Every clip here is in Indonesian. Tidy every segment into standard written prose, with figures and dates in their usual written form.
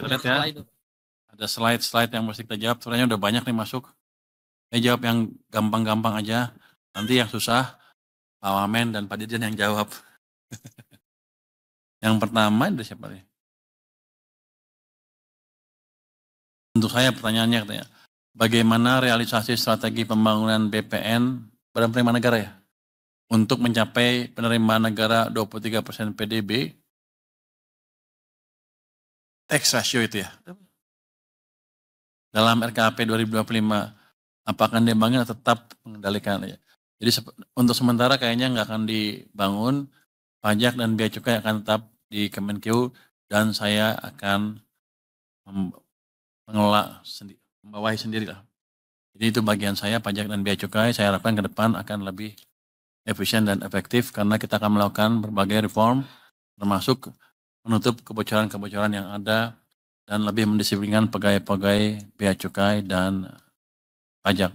kita lihat ya. Ada slide-slide yang mesti kita jawab. Sebenarnya udah banyak nih masuk. Saya jawab yang gampang-gampang aja. Nanti yang susah, Pak Wamen dan Pak Dirjen yang jawab. Yang pertama itu siapa nih? Untuk saya pertanyaannya katanya, bagaimana realisasi strategi pembangunan BPN Badan Penerimaan Negara ya? Untuk mencapai penerimaan negara 23% PDB, tax ratio itu ya. Dalam RKAP 2025, apakah dibangun atau tetap mengendalikan ya? Jadi untuk sementara kayaknya nggak akan dibangun, pajak dan bea cukai akan tetap di Kemenkeu dan saya akan mengelola sendiri, membawahi sendiri lah. Jadi itu bagian saya, pajak dan bea cukai, saya harapkan ke depan akan lebih efisien dan efektif karena kita akan melakukan berbagai reform, termasuk menutup kebocoran-kebocoran yang ada dan lebih mendisiplinkan pegawai-pegawai bea cukai dan pajak.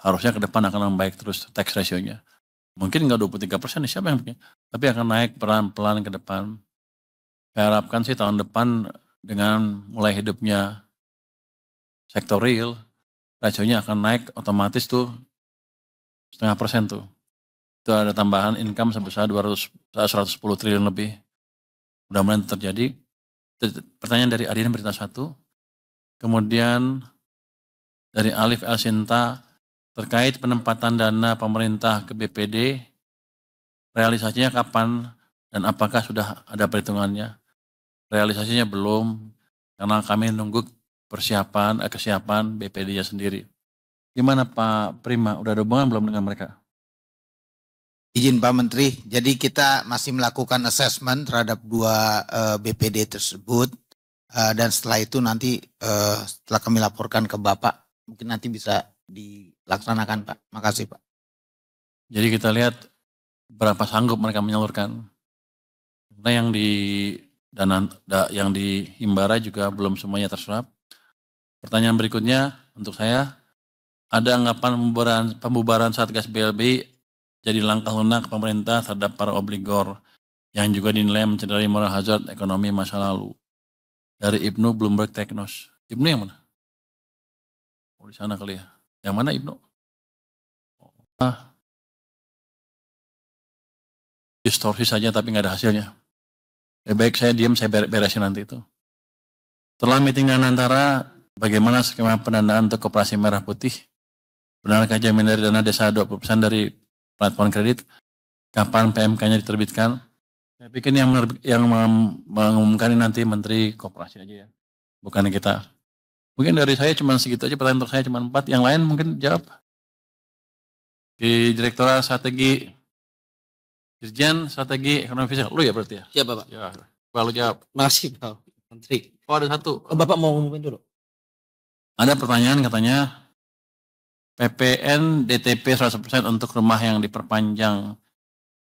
Harusnya ke depan akan membaik terus tax ratio-nya. Mungkin nggak 23%, siapa yang bikin? Tapi akan naik pelan-pelan ke depan. Saya harapkan sih tahun depan dengan mulai hidupnya sektor real, rasionya akan naik otomatis tuh 0,5% tuh. Itu ada tambahan income sebesar 110 triliun lebih. Mudah-mudahan terjadi. Pertanyaan dari Adina Berita 1. Kemudian dari Alif Elsinta terkait penempatan dana pemerintah ke BPD, realisasinya kapan dan apakah sudah ada perhitungannya? Realisasinya belum, karena kami nunggu kesiapan BPD-nya sendiri. Gimana Pak Prima, udah ada hubungan belum dengan mereka? Izin Pak Menteri, jadi kita masih melakukan assessment terhadap 2 BPD tersebut dan setelah itu nanti setelah kami laporkan ke Bapak, mungkin nanti bisa dilaksanakan Pak. Makasih Pak. Jadi kita lihat berapa sanggup mereka menyalurkan. Karena yang di Himbara juga belum semuanya terserap. Pertanyaan berikutnya untuk saya, ada anggapan pembubaran Satgas BLBI jadi langkah lunak pemerintah terhadap para obligor yang juga dinilai mencederai moral hazard ekonomi masa lalu. Dari Ibnu Bloomberg Technos. Ibnu yang mana? Oh, di sana kali ya. Yang mana Ibnu? Distorsi saja tapi nggak ada hasilnya. Baik saya diam, saya beresin nanti itu. Setelah meeting dengan antara, bagaimana skema pendanaan untuk koperasi merah putih? Benarkah jaminan dari dana desa 20% dari platform kredit? Kapan PMK-nya diterbitkan? Saya pikir yang mengumumkan ini nanti Menteri Koperasi aja ya, bukan kita. Mungkin dari saya cuma segitu aja, pertanyaan untuk saya cuma 4, yang lain mungkin jawab. Di Direktorat Strategi Dirjen Strategi Ekonomi Fiskal, lu ya berarti ya? Iya Bapak. Ya, lalu jawab. Makasih Pak Menteri. Oh ada satu. Bapak mau ngomongin dulu. Ada pertanyaan katanya, PPN DTP 100% untuk rumah yang diperpanjang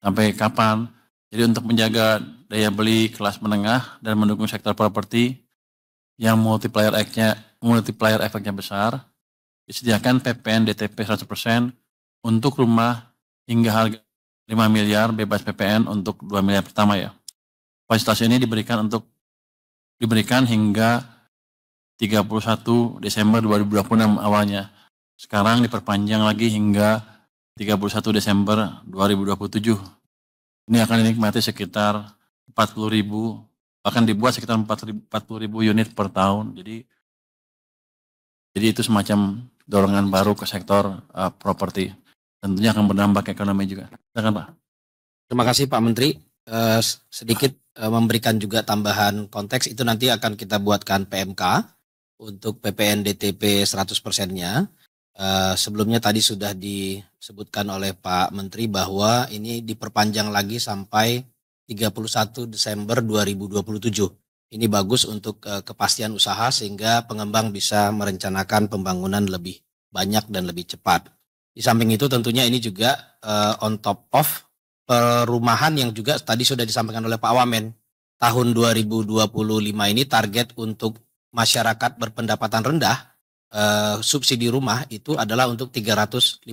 sampai kapan? Jadi untuk menjaga daya beli kelas menengah dan mendukung sektor properti yang multiplier efeknya besar, disediakan PPN DTP 100% untuk rumah hingga harga 5 miliar bebas PPN untuk 2 miliar pertama ya. Fasilitas ini diberikan hingga 31 Desember 2026 awalnya. Sekarang diperpanjang lagi hingga 31 Desember 2027. Ini akan dinikmati sekitar 40.000, bahkan dibuat sekitar 40.000 unit per tahun. Jadi itu semacam dorongan baru ke sektor properti. Tentunya akan berdampak ekonomi juga. Silakan Pak. Terima kasih Pak Menteri. Sedikit memberikan juga tambahan konteks, itu nanti akan kita buatkan PMK untuk PPN DTP 100%-nya. Sebelumnya tadi sudah disebutkan oleh Pak Menteri bahwa ini diperpanjang lagi sampai 31 Desember 2027. Ini bagus untuk kepastian usaha sehingga pengembang bisa merencanakan pembangunan lebih banyak dan lebih cepat. Di samping itu tentunya ini juga on top of perumahan yang juga tadi sudah disampaikan oleh Pak Wamen. Tahun 2025 ini target untuk masyarakat berpendapatan rendah, subsidi rumah itu adalah untuk 350.000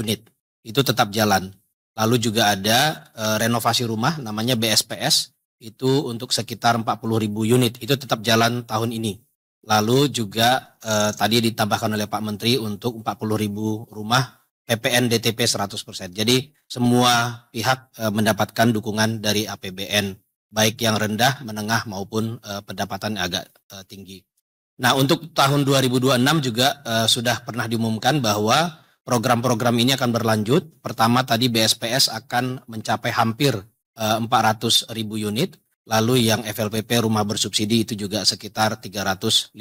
unit. Itu tetap jalan. Lalu juga ada renovasi rumah namanya BSPS. itu untuk sekitar 40.000 unit, itu tetap jalan tahun ini. Lalu juga tadi ditambahkan oleh Pak Menteri untuk 40.000 rumah PPN DTP 100%. Jadi semua pihak mendapatkan dukungan dari APBN, baik yang rendah, menengah maupun pendapatan agak tinggi. Nah, untuk tahun 2026 juga sudah pernah diumumkan bahwa program-program ini akan berlanjut. Pertama tadi BSPS akan mencapai hampir 400.000 unit. Lalu yang FLPP rumah bersubsidi itu juga sekitar 350.000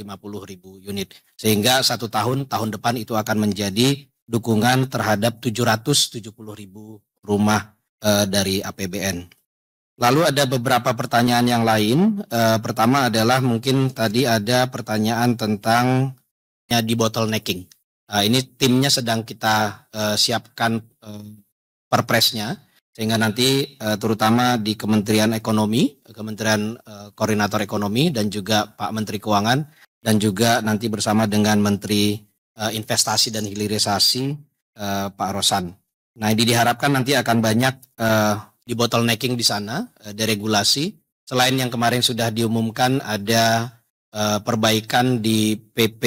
unit. Sehingga tahun depan itu akan menjadi dukungan terhadap 770.000 rumah dari APBN. Lalu ada beberapa pertanyaan yang lain. Pertama adalah mungkin tadi ada pertanyaan tentang debottlenecking. Ini timnya sedang kita siapkan perpresnya. Sehingga nanti terutama di Kementerian Ekonomi, Kementerian Koordinator Ekonomi dan juga Pak Menteri Keuangan dan juga nanti bersama dengan Menteri Investasi dan Hilirisasi Pak Rosan. Nah, ini diharapkan nanti akan banyak debottlenecking di sana, deregulasi. Selain yang kemarin sudah diumumkan ada perbaikan di PP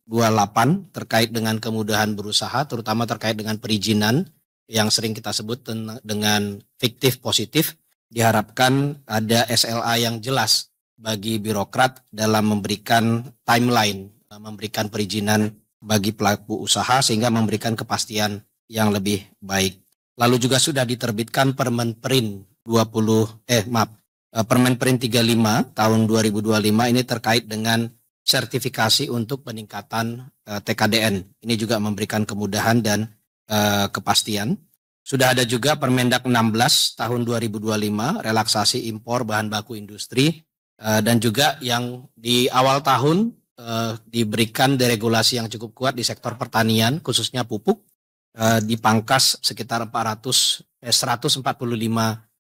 28 terkait dengan kemudahan berusaha, terutama terkait dengan perizinan yang sering kita sebut dengan fiktif positif. Diharapkan ada SLA yang jelas bagi birokrat dalam memberikan timeline, memberikan perizinan bagi pelaku usaha sehingga memberikan kepastian yang lebih baik. Lalu juga sudah diterbitkan Permenperin 35 tahun 2025 ini terkait dengan sertifikasi untuk peningkatan TKDN. Ini juga memberikan kemudahan dan kepastian. Sudah ada juga Permendak 16 tahun 2025 relaksasi impor bahan baku industri dan juga yang di awal tahun diberikan deregulasi yang cukup kuat di sektor pertanian khususnya pupuk, dipangkas sekitar 145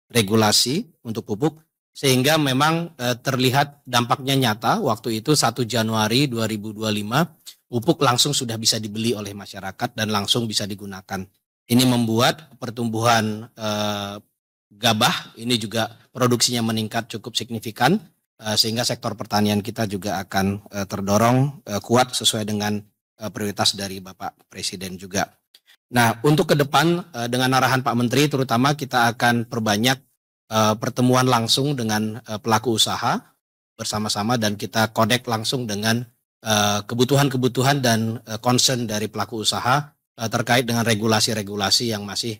regulasi untuk pupuk sehingga memang terlihat dampaknya nyata. Waktu itu 1 Januari 2025 pupuk langsung sudah bisa dibeli oleh masyarakat dan langsung bisa digunakan. Ini membuat pertumbuhan gabah ini juga produksinya meningkat cukup signifikan sehingga sektor pertanian kita juga akan terdorong kuat sesuai dengan prioritas dari Bapak Presiden juga. Nah, untuk ke depan dengan arahan Pak Menteri terutama kita akan perbanyak pertemuan langsung dengan pelaku usaha bersama-sama dan kita connect langsung dengan kebutuhan-kebutuhan dan concern dari pelaku usaha terkait dengan regulasi-regulasi yang masih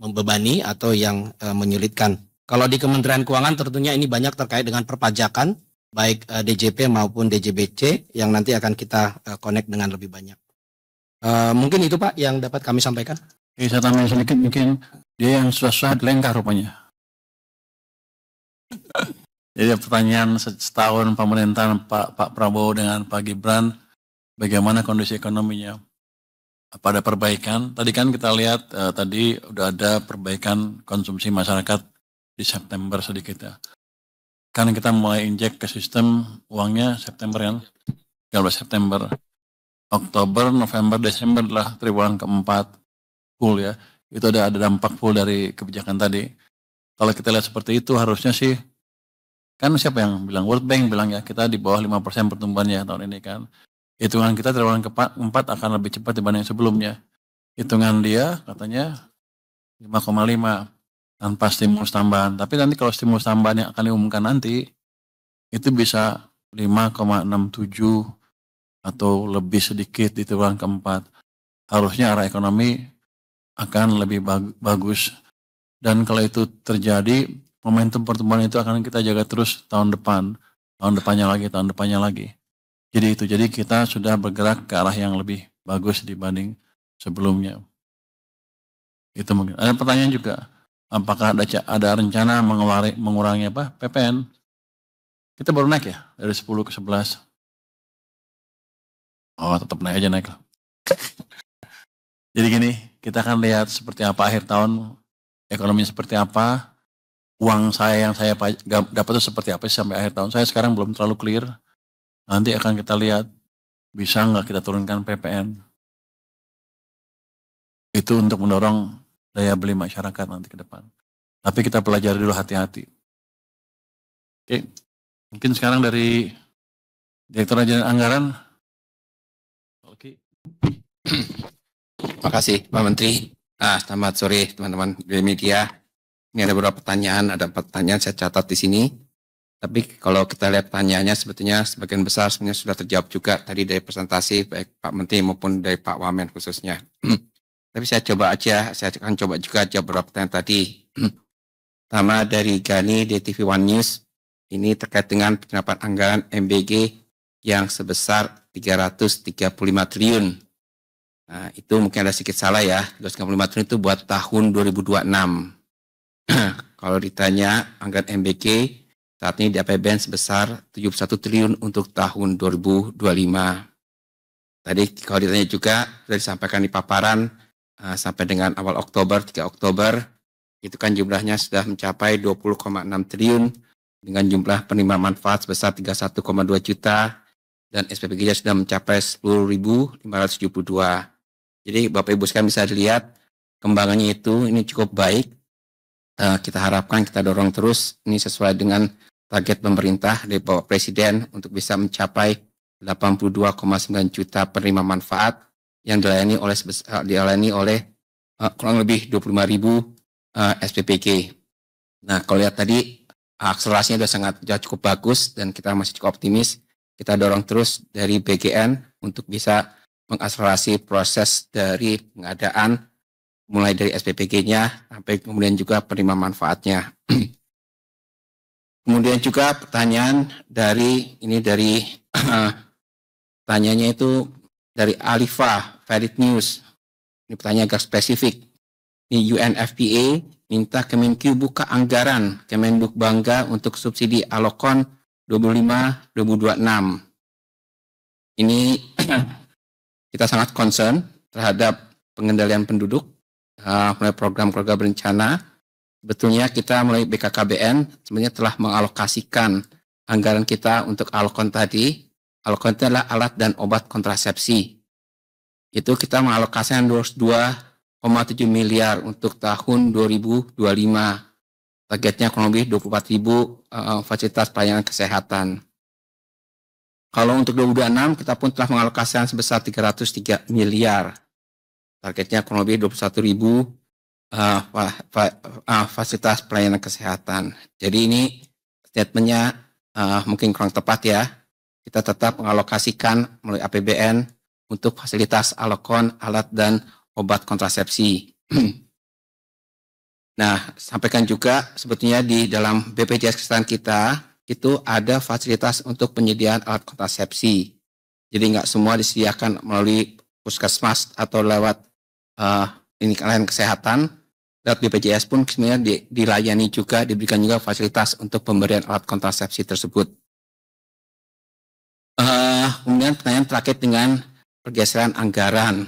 membebani atau yang menyulitkan. Kalau di Kementerian Keuangan tentunya ini banyak terkait dengan perpajakan, baik DJP maupun DJBC yang nanti akan kita connect dengan lebih banyak. Mungkin itu Pak yang dapat kami sampaikan. Saya tambahin sedikit, mungkin dia yang susah-susah lengkah rupanya. Jadi pertanyaan setahun pemerintahan Pak Prabowo dengan Pak Gibran, bagaimana kondisi ekonominya? Apa ada perbaikan? Tadi kan kita lihat tadi udah ada perbaikan konsumsi masyarakat di September sedikit ya. Kan kita mulai injek ke sistem uangnya September kan, 13 September. Oktober, November, Desember adalah triwulan keempat full ya. Itu ada dampak full dari kebijakan tadi. Kalau kita lihat seperti itu harusnya sih, kan siapa yang bilang, World Bank bilang ya, kita di bawah 5% pertumbuhannya tahun ini kan. Hitungan kita triwulan keempat akan lebih cepat dibanding sebelumnya. Hitungan dia katanya 5,5 tanpa stimulus tambahan. Tapi nanti kalau stimulus tambahan yang akan diumumkan nanti, itu bisa 5,67 atau lebih sedikit di triwulan keempat. Harusnya arah ekonomi akan lebih bagus. Dan kalau itu terjadi, momentum pertumbuhan itu akan kita jaga terus tahun depannya lagi. Jadi kita sudah bergerak ke arah yang lebih bagus dibanding sebelumnya. Itu mungkin. Ada pertanyaan juga, apakah ada rencana mengurangi PPN? Kita baru naik ya, dari 10 ke 11. Oh, tetap naik lah. Jadi gini, kita akan lihat seperti apa akhir tahun, ekonomi seperti apa, uang yang saya dapat itu seperti apa sampai akhir tahun. Saya sekarang belum terlalu clear. Nanti akan kita lihat, bisa nggak kita turunkan PPN. Itu untuk mendorong daya beli masyarakat nanti ke depan. Tapi kita pelajari dulu hati-hati. Oke, mungkin sekarang dari Direktur Jenderal Anggaran. Oke. Terima kasih Pak Menteri. Selamat sore teman-teman dari media. Ini ada beberapa pertanyaan, ada 4 pertanyaan saya catat di sini. Tapi kalau kita lihat pertanyaannya sebetulnya sebagian besar sebenarnya sudah terjawab juga tadi dari presentasi baik Pak Menteri maupun dari Pak Wamen khususnya. Tapi saya akan coba juga jawab beberapa pertanyaan tadi. Pertama dari Gani di TV One News, ini terkait dengan penyerapan anggaran MBG yang sebesar 335 triliun. Nah, itu mungkin ada sedikit salah ya, 235 triliun itu buat tahun 2026. Kalau ditanya anggaran MBG, saat ini di APBN sebesar 71 triliun untuk tahun 2025. Tadi kalau ditanya juga, sudah disampaikan di paparan, sampai dengan awal Oktober, 3 Oktober, itu kan jumlahnya sudah mencapai 20,6 triliun, dengan jumlah penerima manfaat sebesar 31,2 juta, dan SPPG-nya sudah mencapai 10.572. Jadi Bapak Ibu sekalian bisa dilihat kembangannya itu ini cukup baik. Kita harapkan kita dorong terus ini sesuai dengan target pemerintah dari Bapak Presiden untuk bisa mencapai 82,9 juta penerima manfaat yang dilayani oleh kurang lebih 25.000 SPPG. Nah, kalau lihat tadi akselerasinya sudah cukup bagus dan kita masih cukup optimis. Kita dorong terus dari BGN untuk bisa mengakselerasi proses dari pengadaan mulai dari SPPG-nya sampai kemudian juga penerima manfaatnya. Kemudian juga pertanyaan dari pertanyaannya itu dari Alifa Valid News. Ini pertanyaan agak spesifik. Ini UNFPA minta Kemenkyu buka anggaran Kemenduk Bangga untuk subsidi Alokon 25-2026. Ini kita sangat concern terhadap pengendalian penduduk, mulai program-program berencana. Sebetulnya kita mulai BKKBN sebenarnya telah mengalokasikan anggaran kita untuk Alokon tadi. Alokon itu adalah alat dan obat kontrasepsi. Itu kita mengalokasikan 2,7 miliar untuk tahun 2025. Targetnya kurang lebih 24.000 fasilitas pelayanan kesehatan. Kalau untuk 2026 kita pun telah mengalokasikan sebesar 303 miliar. Targetnya kurang lebih 21.000 fasilitas pelayanan kesehatan. Jadi ini statementnya mungkin kurang tepat ya. Kita tetap mengalokasikan melalui APBN untuk fasilitas Alokon, alat dan obat kontrasepsi. Nah, sampaikan juga sebetulnya di dalam BPJS Kesehatan kita itu ada fasilitas untuk penyediaan alat kontrasepsi. Jadi nggak semua disediakan melalui puskesmas atau lewat layanan kesehatan. Lewat BPJS pun sebenarnya dilayani juga, diberikan juga fasilitas untuk pemberian alat kontrasepsi tersebut. Kemudian pertanyaan terkait dengan pergeseran anggaran,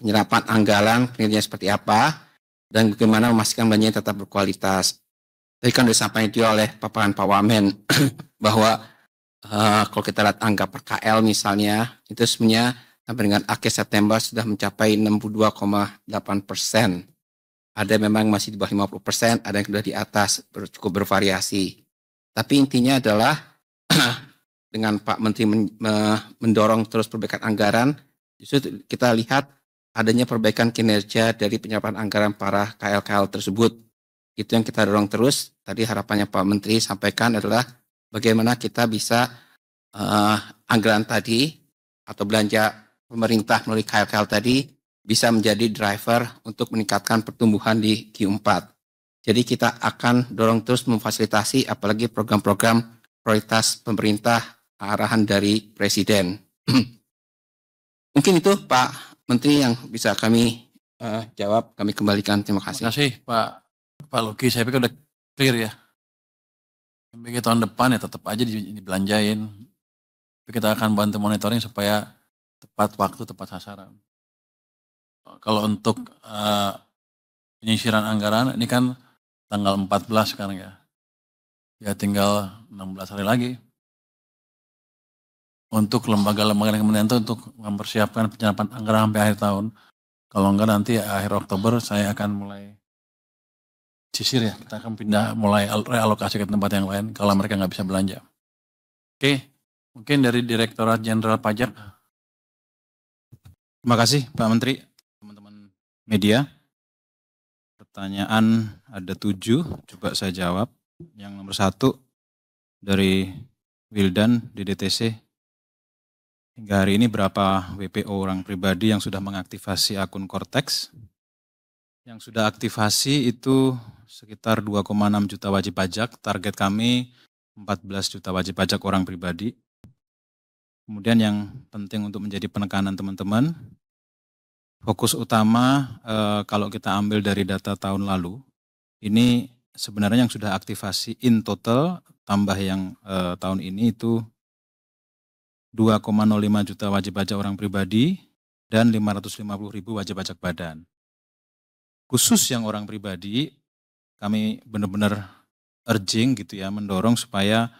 penyerapan anggaran, kinerjanya seperti apa, dan bagaimana memastikan belanjanya tetap berkualitas. Tadi kan disampaikan juga oleh paparan Pak Wamen bahwa kalau kita lihat angka per KL misalnya, itu sebenarnya sampai dengan akhir September sudah mencapai 62,8%. Ada memang masih di bawah 50%, ada yang sudah di atas, cukup bervariasi. Tapi intinya adalah dengan Pak Menteri mendorong terus perbaikan anggaran, justru kita lihat adanya perbaikan kinerja dari penyerapan anggaran para KL-KL tersebut. Itu yang kita dorong terus. Tadi harapannya Pak Menteri sampaikan adalah bagaimana kita bisa anggaran tadi atau belanja pemerintah melalui KL-KL tadi bisa menjadi driver untuk meningkatkan pertumbuhan di Q4. Jadi kita akan dorong terus memfasilitasi apalagi program-program prioritas pemerintah arahan dari Presiden. Mungkin itu Pak Menteri yang bisa kami jawab, kami kembalikan. Terima kasih. Terima kasih Pak Luki, saya pikir udah clear ya. MBG tahun depan ya tetap aja dibelanjain. Tapi kita akan bantu monitoring supaya tepat waktu, tepat sasaran. Kalau untuk penyisiran anggaran, ini kan tanggal 14 sekarang ya. Ya tinggal 16 hari lagi. Untuk lembaga-lembaga kementerian itu untuk mempersiapkan penyerapan anggaran sampai akhir tahun. Kalau enggak nanti akhir Oktober saya akan mulai sisir ya, kita akan pindah mulai realokasi ke tempat yang lain kalau mereka nggak bisa belanja. Oke, mungkin dari Direktorat Jenderal Pajak. Terima kasih Pak Menteri, teman-teman media. Pertanyaan ada 7, coba saya jawab. Yang nomor 1 dari Wildan di DTC. Hingga hari ini berapa WPO orang pribadi yang sudah mengaktifasi akun Cortex? Yang sudah aktifasi itu sekitar 2,6 juta wajib pajak, target kami 14 juta wajib pajak orang pribadi. Kemudian yang penting untuk menjadi penekanan teman-teman, fokus utama kalau kita ambil dari data tahun lalu, ini sebenarnya yang sudah aktivasi in total, tambah yang tahun ini itu 2,05 juta wajib pajak orang pribadi dan 550.000 wajib pajak badan. Khusus yang orang pribadi, kami benar-benar urging gitu ya, mendorong supaya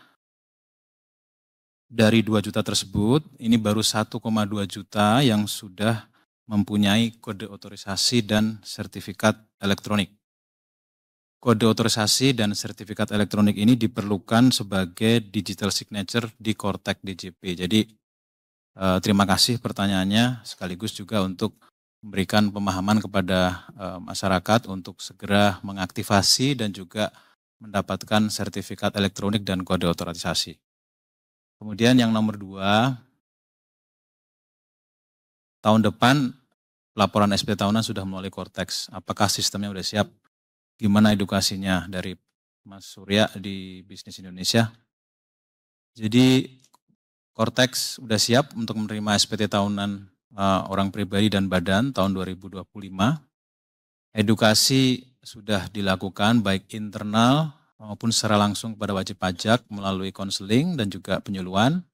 dari 2 juta tersebut, ini baru 1,2 juta yang sudah mempunyai kode otorisasi dan sertifikat elektronik. Kode otorisasi dan sertifikat elektronik ini diperlukan sebagai digital signature di Cortex DJP. Jadi terima kasih pertanyaannya, sekaligus juga untuk memberikan pemahaman kepada masyarakat untuk segera mengaktifasi dan juga mendapatkan sertifikat elektronik dan kode otorisasi. Kemudian yang nomor 2, tahun depan laporan SP tahunan sudah melalui Cortex. Apakah sistemnya sudah siap? Gimana edukasinya dari Mas Surya di Bisnis Indonesia? Jadi Cortex sudah siap untuk menerima SPT tahunan orang pribadi dan badan tahun 2025. Edukasi sudah dilakukan baik internal maupun secara langsung kepada wajib pajak melalui konseling dan juga penyuluhan.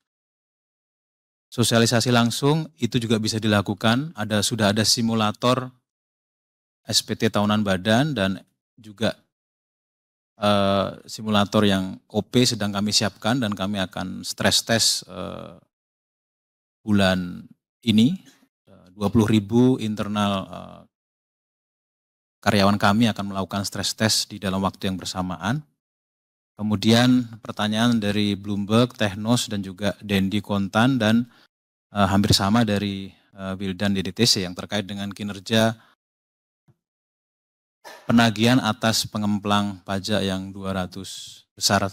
Sosialisasi langsung itu juga bisa dilakukan, sudah ada simulator SPT tahunan badan dan juga simulator yang OP sedang kami siapkan dan kami akan stress test bulan ini. 20.000 internal karyawan kami akan melakukan stress test di dalam waktu yang bersamaan. Kemudian pertanyaan dari Bloomberg, Technos, dan juga Dendi Kontan, dan hampir sama dari Wildan di DTC yang terkait dengan kinerja penagihan atas pengemplang pajak yang 200 besar.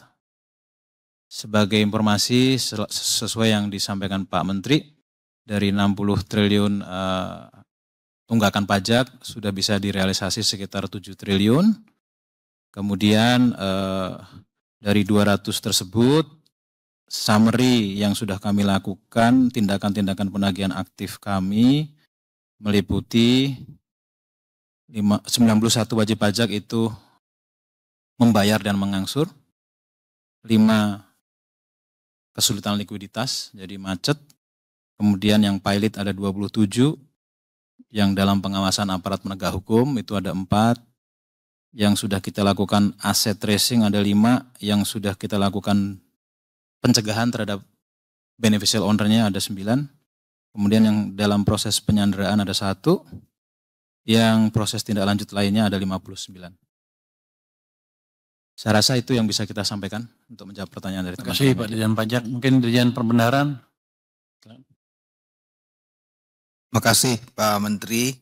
Sebagai informasi sesuai yang disampaikan Pak Menteri, dari 60 triliun tunggakan pajak sudah bisa direalisasi sekitar 7 triliun. Kemudian dari 200 tersebut, summary yang sudah kami lakukan, tindakan-tindakan penagihan aktif kami meliputi 91 wajib pajak itu membayar dan mengangsur, 5 kesulitan likuiditas, jadi macet, kemudian yang pilot ada 27, yang dalam pengawasan aparat penegak hukum itu ada 4, yang sudah kita lakukan asset tracing ada 5, yang sudah kita lakukan pencegahan terhadap beneficial owner-nya ada 9, kemudian yang dalam proses penyanderaan ada 1, yang proses tindak lanjut lainnya ada 59. Saya rasa itu yang bisa kita sampaikan untuk menjawab pertanyaan dari teman-teman. Terima kasih Pak Dirjen Pajak. Mungkin Dirjen Perbendaharaan. Terima kasih Pak Menteri.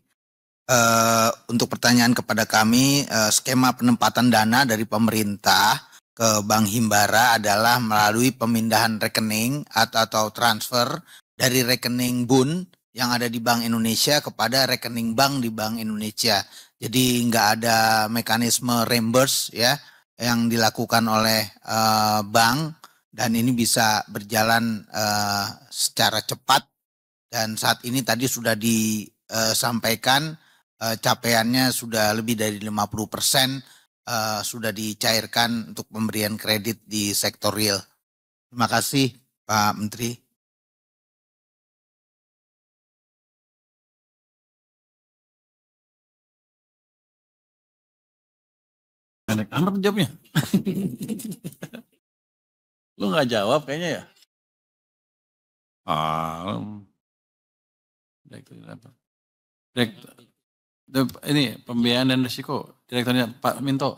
Untuk pertanyaan kepada kami, skema penempatan dana dari pemerintah ke Bank Himbara adalah melalui pemindahan rekening atau transfer dari rekening BUN yang ada di Bank Indonesia kepada rekening bank di Bank Indonesia. Jadi nggak ada mekanisme reimburse ya yang dilakukan oleh bank, dan ini bisa berjalan secara cepat, dan saat ini tadi sudah disampaikan capaiannya sudah lebih dari 50% sudah dicairkan untuk pemberian kredit di sektor real. Terima kasih Pak Menteri. Pendek amat jawabnya. Lu nggak jawab kayaknya ya? Direktur, ini pembiayaan dan risiko, direkturnya Pak Minto.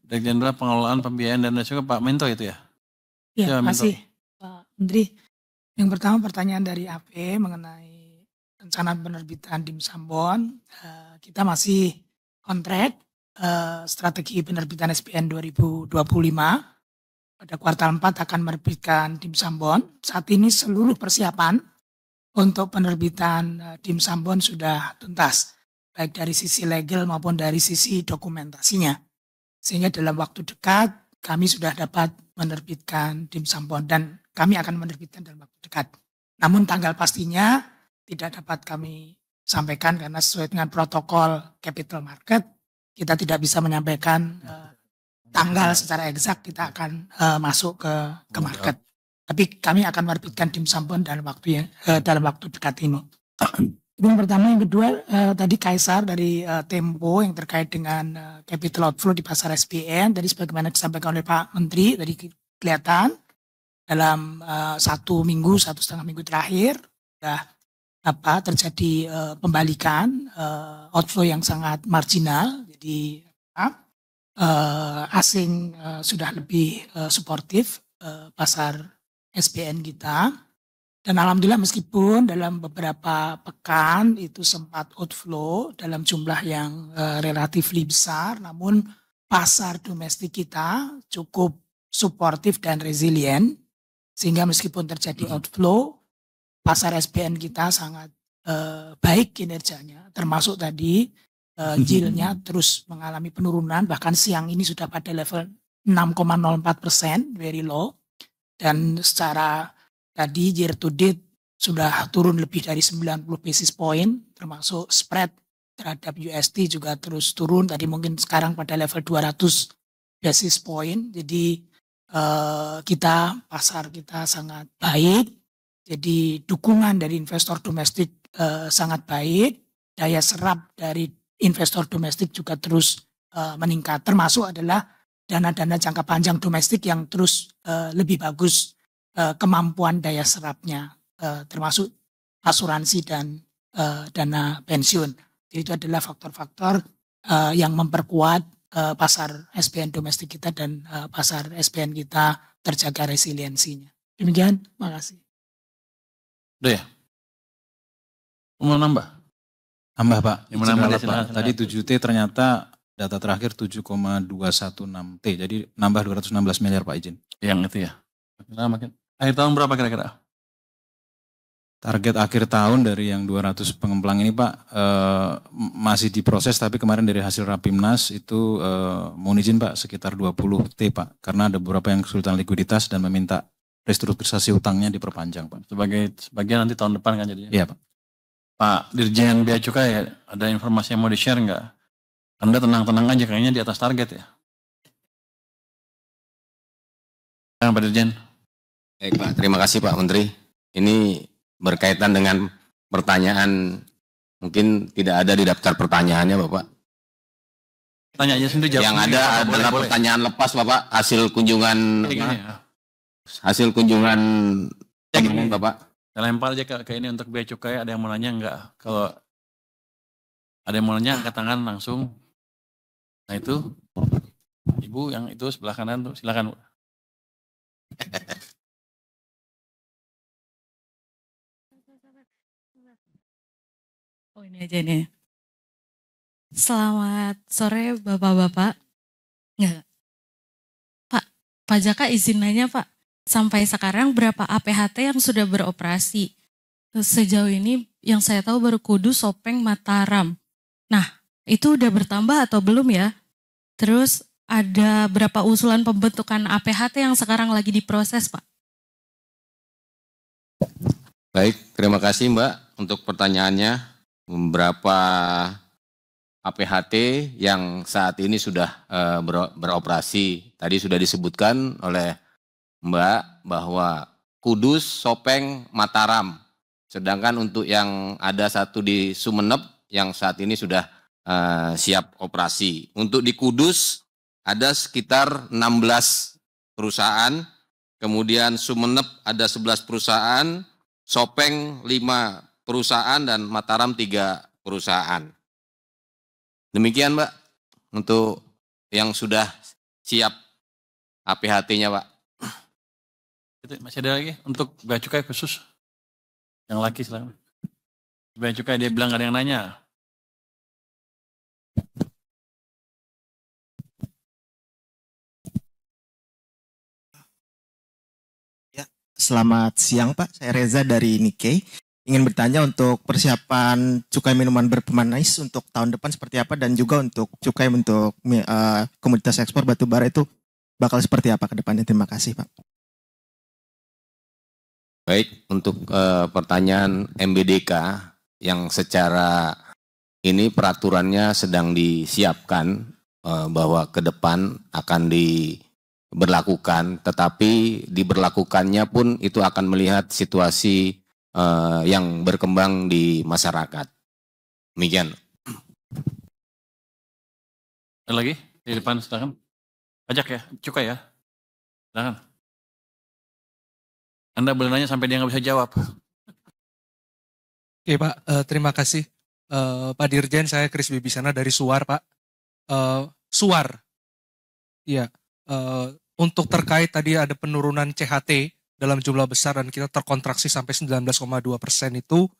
Direktur Jenderal Pengelolaan Pembiayaan dan Risiko Pak Minto itu ya? Ya, Ya, terima Minto. kasih Pak Menteri. Yang pertama pertanyaan dari AP mengenai rencana penerbitan DIM Sambon. Kita masih on track strategi penerbitan SPN 2025. Pada kuartal 4 akan menerbitkan DIM Sambon. Saat ini seluruh persiapan untuk penerbitan DIM Sambon sudah tuntas, baik dari sisi legal maupun dari sisi dokumentasinya. Sehingga dalam waktu dekat kami sudah dapat menerbitkan DIM Sambon dan kami akan menerbitkan dalam waktu dekat. Namun tanggal pastinya tidak dapat kami sampaikan karena sesuai dengan protokol capital market, kita tidak bisa menyampaikan tanggal secara eksak kita akan masuk ke market. Tapi kami akan menerbitkan DIM Sambon dalam waktu dekat ini. Itu yang pertama. Yang kedua, tadi Kaisar dari Tempo yang terkait dengan capital outflow di pasar SPN. Tadi sebagaimana disampaikan oleh Pak Menteri, tadi kelihatan dalam 1 minggu, 1,5 minggu terakhir sudah terjadi pembalikan outflow yang sangat marginal. Jadi asing sudah lebih suportif pasar SPN kita. Dan alhamdulillah meskipun dalam beberapa pekan itu sempat outflow dalam jumlah yang relatif besar, namun pasar domestik kita cukup suportif dan resilient, sehingga meskipun terjadi outflow, pasar SPN kita sangat baik kinerjanya, termasuk tadi yield-nya terus mengalami penurunan, bahkan siang ini sudah pada level 6,04%, very low, dan secara tadi year to date sudah turun lebih dari 90 basis point, termasuk spread terhadap USD juga terus turun. Tadi mungkin sekarang pada level 200 basis point. Jadi pasar kita sangat baik. Jadi dukungan dari investor domestik sangat baik. Daya serap dari investor domestik juga terus meningkat. Termasuk adalah dana-dana jangka panjang domestik yang terus lebih bagus kemampuan daya serapnya, termasuk asuransi dan dana pensiun. Jadi itu adalah faktor-faktor yang memperkuat pasar SPN domestik kita dan pasar SPN kita terjaga resiliensinya. Demikian, makasih. Udah ya? Mau nambah? Tambah Pak. Yang mana Izin Pak? ralat, Pak. Tadi 7T ternyata data terakhir 7,216T. Jadi nambah 216 miliar Pak, izin. Yang itu ya? Makin. Akhir tahun berapa kira-kira? Target akhir tahun dari yang 200 pengemplang ini Pak masih diproses, tapi kemarin dari hasil Rapimnas itu mohon izin Pak sekitar 20T Pak, karena ada beberapa yang kesulitan likuiditas dan meminta restrukturisasi utangnya diperpanjang Pak. Sebagian nanti tahun depan kan jadinya? Iya Pak. Pak Dirjen Bea Cukai, ada informasi yang mau di-share nggak? Anda tenang-tenang aja, kayaknya di atas target ya? Pak Dirjen. Baik Pak, terima kasih Pak Menteri. Ini berkaitan dengan pertanyaan, mungkin tidak ada di daftar pertanyaannya Bapak. Tanya aja sendiri, jawab. Yang ada adalah pertanyaan lepas Bapak, hasil kunjungan Bapak. Saya lempar aja ke ini untuk Bea Cukai, ada yang mau nanya enggak? Kalau ada yang mau nanya, angkat tangan langsung. Nah itu, Ibu yang itu sebelah kanan tuh, silakan Bu. Oh ini aja nih. Selamat sore Bapak-Bapak. Enggak. Pak Jaka izin nanya Pak. Sampai sekarang berapa APHT yang sudah beroperasi? Sejauh ini yang saya tahu baru Kudus, Sopeng, Mataram. Nah itu udah bertambah atau belum ya? Terus ada berapa usulan pembentukan APHT yang sekarang lagi diproses Pak? Baik, terima kasih Mbak untuk pertanyaannya. Berapa APHT yang saat ini sudah beroperasi? Tadi sudah disebutkan oleh Mbak bahwa Kudus, Sopeng, Mataram. Sedangkan untuk yang ada satu di Sumeneb yang saat ini sudah siap operasi. Untuk di Kudus ada sekitar 16 perusahaan, kemudian Sumeneb ada 11 perusahaan, Sopeng 5 perusahaan, dan Mataram 3 perusahaan. Demikian Mbak, untuk yang sudah siap APHT-nya, Pak. Itu masih ada lagi untuk bea cukai khusus yang laki silakan. Bea cukai dia bilang gak ada yang nanya. Selamat siang Pak, saya Reza dari Nikkei. Ingin bertanya untuk persiapan cukai minuman berpemanis untuk tahun depan seperti apa dan juga untuk cukai untuk komoditas ekspor batubara itu bakal seperti apa ke depannya. Terima kasih Pak. Baik, untuk pertanyaan MBDK yang secara ini peraturannya sedang disiapkan bahwa ke depan akan diberlakukan, tetapi diberlakukannya pun itu akan melihat situasi yang berkembang di masyarakat. Demikian. Ada lagi di depan silakan. Pajak ya, cukai ya. Silakan. Anda boleh nanya sampai dia nggak bisa jawab. Oke Pak, terima kasih. Pak Dirjen, saya Kris Bibisana dari Suar Pak. Suar, iya. Untuk terkait tadi ada penurunan CHT dalam jumlah besar dan kita terkontraksi sampai 19,2% itu,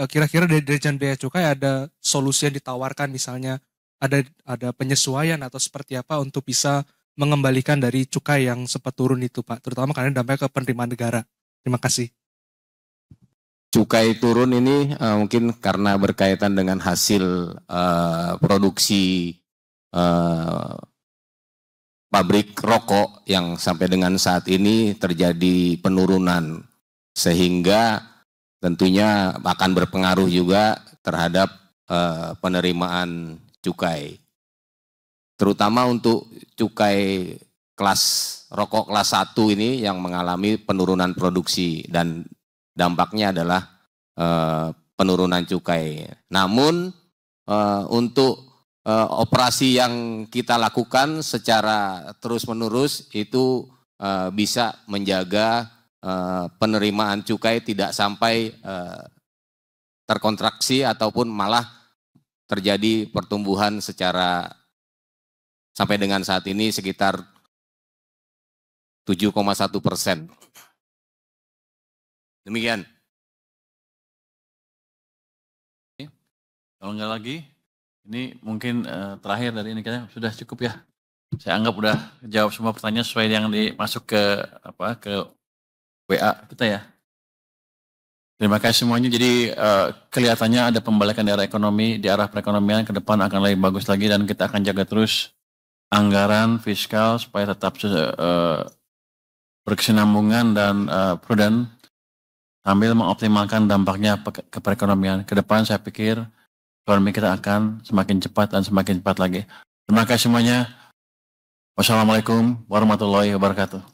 kira-kira dari Dirjen Bea Cukai ada solusi yang ditawarkan, misalnya ada penyesuaian atau seperti apa untuk bisa mengembalikan dari cukai yang sempat turun itu Pak, terutama karena dampaknya ke penerimaan negara. Terima kasih. Cukai turun ini mungkin karena berkaitan dengan hasil produksi pabrik rokok yang sampai dengan saat ini terjadi penurunan, sehingga tentunya akan berpengaruh juga terhadap penerimaan cukai. Terutama untuk cukai rokok kelas 1 ini yang mengalami penurunan produksi dan dampaknya adalah penurunan cukai. Namun untuk operasi yang kita lakukan secara terus-menerus itu bisa menjaga penerimaan cukai tidak sampai terkontraksi ataupun malah terjadi pertumbuhan secara sampai dengan saat ini sekitar 7,1%. Demikian. Kalau nggak lagi, ini mungkin terakhir dari ini kayaknya sudah cukup ya. Saya anggap udah jawab semua pertanyaan sesuai yang dimasuk ke WA kita ya. Terima kasih semuanya. Jadi kelihatannya ada pembalikan di arah ekonomi, di arah perekonomian ke depan akan lebih bagus lagi dan kita akan jaga terus anggaran fiskal supaya tetap berkesinambungan dan prudent sambil mengoptimalkan dampaknya ke perekonomian. Ke depan saya pikir ekonomi kita akan semakin cepat dan semakin cepat lagi. Terima kasih semuanya. Wassalamualaikum warahmatullahi wabarakatuh.